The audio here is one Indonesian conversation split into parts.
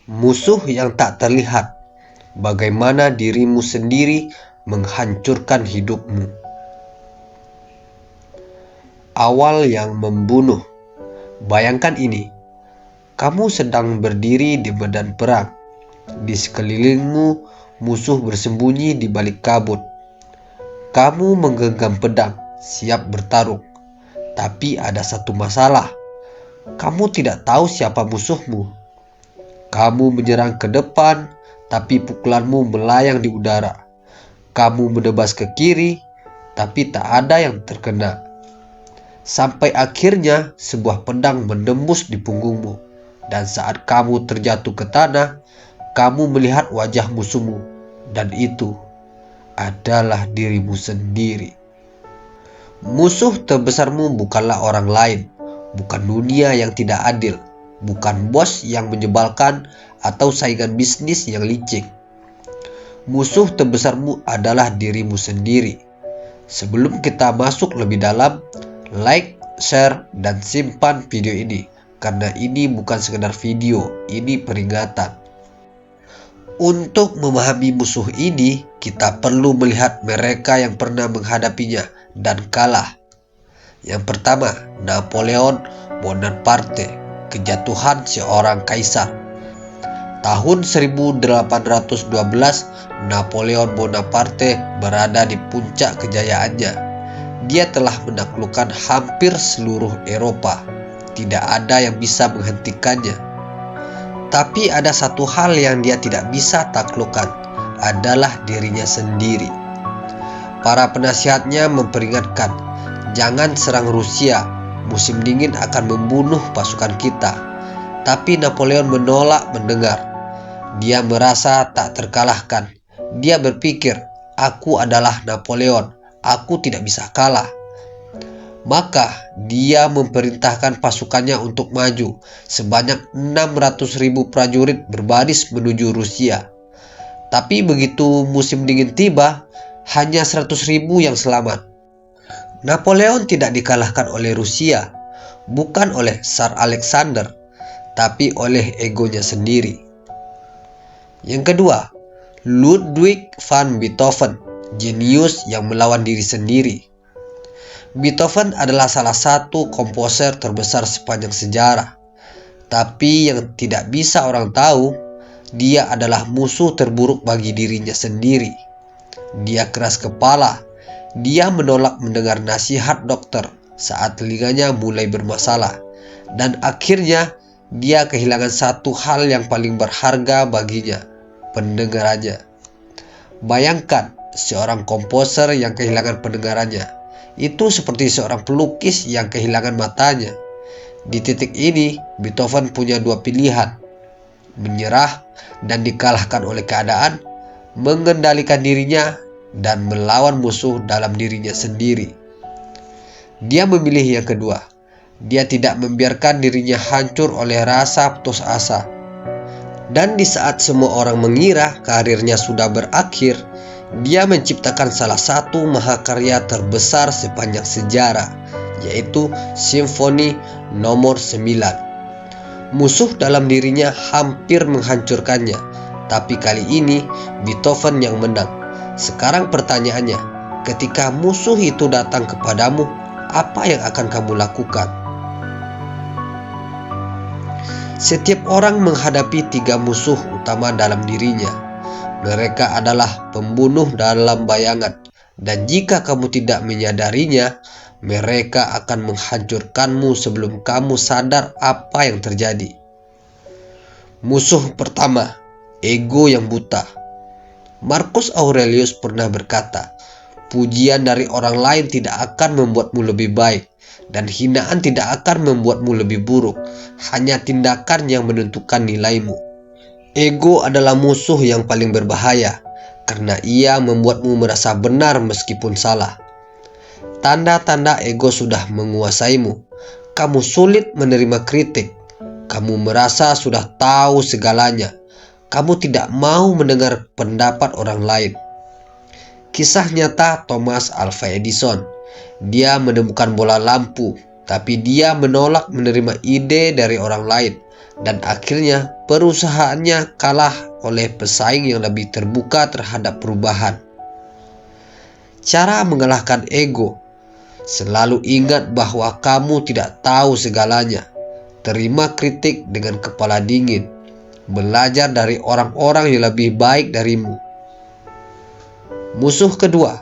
Musuh yang tak terlihat. Bagaimana dirimu sendiri menghancurkan hidupmu. Awal yang membunuh. Bayangkan ini. Kamu sedang berdiri di medan perang. Di sekelilingmu musuh bersembunyi di balik kabut. Kamu menggenggam pedang, siap bertarung. Tapi ada satu masalah. Kamu tidak tahu siapa musuhmu. Kamu menyerang ke depan, tapi pukulanmu melayang di udara. Kamu menebas ke kiri, tapi tak ada yang terkena. Sampai akhirnya sebuah pedang menembus di punggungmu. Dan saat kamu terjatuh ke tanah, kamu melihat wajah musuhmu. Dan itu adalah dirimu sendiri. Musuh terbesarmu bukanlah orang lain, bukan dunia yang tidak adil, bukan bos yang menyebalkan atau saingan bisnis yang licik. Musuh terbesarmu adalah dirimu sendiri. Sebelum kita masuk lebih dalam, like, share, dan simpan video ini. Karena ini bukan sekedar video, ini peringatan. Untuk memahami musuh ini, kita perlu melihat mereka yang pernah menghadapinya dan kalah. Yang pertama, Napoleon Bonaparte, kejatuhan seorang kaisar. Tahun 1812, Napoleon Bonaparte berada di puncak kejayaannya. Dia telah menaklukkan hampir seluruh Eropa. Tidak ada yang bisa menghentikannya. Tapi ada satu hal yang dia tidak bisa taklukkan, adalah dirinya sendiri. Para penasihatnya memperingatkan, jangan serang Rusia, musim dingin akan membunuh pasukan kita. Tapi Napoleon menolak mendengar. Dia merasa tak terkalahkan. Dia berpikir, aku adalah Napoleon, aku tidak bisa kalah. Maka dia memerintahkan pasukannya untuk maju. Sebanyak 600.000 prajurit berbaris menuju Rusia. Tapi begitu musim dingin tiba, hanya 100.000 yang selamat. Napoleon tidak dikalahkan oleh Rusia, bukan oleh Tsar Alexander, tapi oleh egonya sendiri. Yang kedua, Ludwig van Beethoven, jenius yang melawan diri sendiri. Beethoven adalah salah satu komposer terbesar sepanjang sejarah. Tapi yang tidak bisa orang tahu, dia adalah musuh terburuk bagi dirinya sendiri. Dia keras kepala. Dia menolak mendengar nasihat dokter saat telinganya mulai bermasalah. Dan akhirnya dia kehilangan satu hal yang paling berharga baginya, pendengarannya. Bayangkan seorang komposer yang kehilangan pendengarannya. Itu seperti seorang pelukis yang kehilangan matanya. Di titik ini, Beethoven punya dua pilihan. Menyerah dan dikalahkan oleh keadaan, mengendalikan dirinya, dan melawan musuh dalam dirinya sendiri. Dia memilih yang kedua. Dia tidak membiarkan dirinya hancur oleh rasa putus asa. Dan di saat semua orang mengira karirnya sudah berakhir, dia menciptakan salah satu mahakarya terbesar sepanjang sejarah, yaitu Simfoni nomor 9. Musuh dalam dirinya hampir menghancurkannya, tapi kali ini Beethoven yang menang. Sekarang pertanyaannya, ketika musuh itu datang kepadamu, apa yang akan kamu lakukan? Setiap orang menghadapi 3 musuh utama dalam dirinya. Mereka adalah pembunuh dalam bayangan, dan jika kamu tidak menyadarinya, mereka akan menghancurkanmu sebelum kamu sadar apa yang terjadi. Musuh pertama, ego yang buta. Marcus Aurelius pernah berkata, pujian dari orang lain tidak akan membuatmu lebih baik, dan hinaan tidak akan membuatmu lebih buruk. Hanya tindakan yang menentukan nilaimu. Ego adalah musuh yang paling berbahaya, karena ia membuatmu merasa benar meskipun salah. Tanda-tanda ego sudah menguasaimu. Kamu sulit menerima kritik. Kamu merasa sudah tahu segalanya. Kamu tidak mau mendengar pendapat orang lain. Kisah nyata Thomas Alva Edison. Dia menemukan bola lampu, tapi dia menolak menerima ide dari orang lain. dan akhirnya perusahaannya kalah oleh pesaing yang lebih terbuka terhadap perubahan. Cara mengalahkan ego: selalu ingat bahwa kamu tidak tahu segalanya. Terima kritik dengan kepala dingin. Belajar dari orang-orang yang lebih baik darimu. Musuh kedua,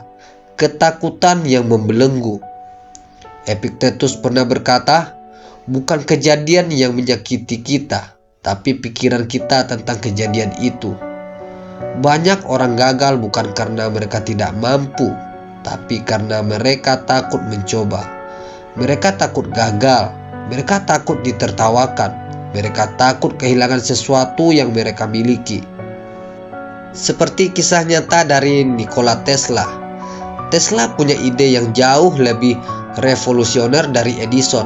ketakutan yang membelenggu. Epictetus pernah berkata, bukan kejadian yang menyakiti kita, tapi pikiran kita tentang kejadian itu. Banyak orang gagal bukan karena mereka tidak mampu, tapi karena mereka takut mencoba. Mereka takut gagal, mereka takut ditertawakan, mereka takut kehilangan sesuatu yang mereka miliki. Seperti kisah nyata dari Nikola Tesla. Tesla punya ide yang jauh lebih revolusioner dari Edison,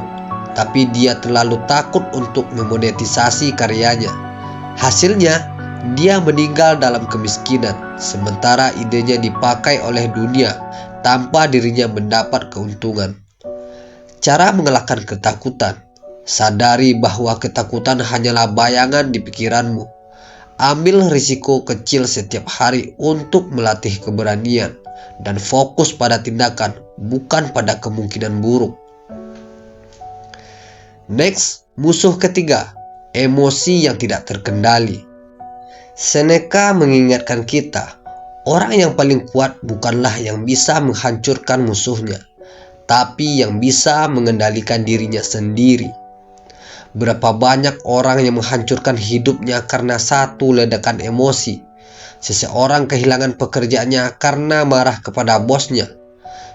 tapi dia terlalu takut untuk memonetisasi karyanya. Hasilnya, dia meninggal dalam kemiskinan, sementara idenya dipakai oleh dunia tanpa dirinya mendapat keuntungan. Cara mengalahkan ketakutan: sadari bahwa ketakutan hanyalah bayangan di pikiranmu. Ambil risiko kecil setiap hari untuk melatih keberanian, dan fokus pada tindakan, bukan pada kemungkinan buruk. Next, musuh ketiga, emosi yang tidak terkendali. Seneca mengingatkan kita, orang yang paling kuat bukanlah yang bisa menghancurkan musuhnya, tapi yang bisa mengendalikan dirinya sendiri. Berapa banyak orang yang menghancurkan hidupnya karena satu ledakan emosi. Seseorang kehilangan pekerjaannya karena marah kepada bosnya.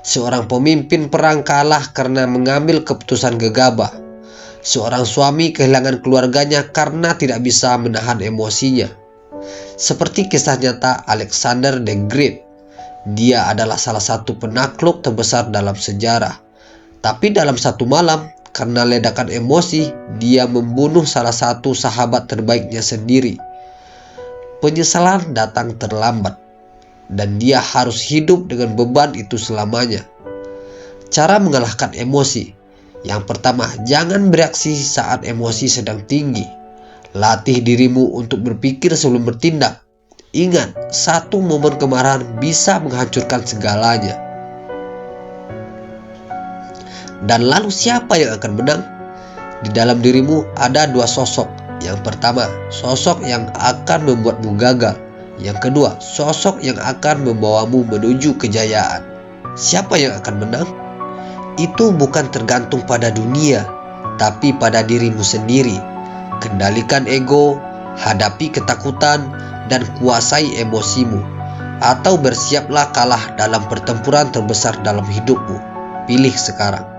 Seorang pemimpin perang kalah karena mengambil keputusan gegabah. Seorang suami kehilangan keluarganya karena tidak bisa menahan emosinya. Seperti kisah nyata Alexander the Great. Dia adalah salah satu penakluk terbesar dalam sejarah. Tapi dalam satu malam, karena ledakan emosi, dia membunuh salah satu sahabat terbaiknya sendiri. Penyesalan datang terlambat, dan dia harus hidup dengan beban itu selamanya. Cara mengalahkan emosi: yang pertama, jangan bereaksi saat emosi sedang tinggi. Latih dirimu untuk berpikir sebelum bertindak. Ingat, satu momen kemarahan bisa menghancurkan segalanya. Dan lalu siapa yang akan menang? Di dalam dirimu ada dua sosok. Yang pertama, sosok yang akan membuatmu gagal. Yang kedua, sosok yang akan membawamu menuju kejayaan. Siapa yang akan menang? Itu bukan tergantung pada dunia, tapi pada dirimu sendiri. Kendalikan ego, hadapi ketakutan, dan kuasai emosimu. Atau bersiaplah kalah dalam pertempuran terbesar dalam hidupmu. Pilih sekarang.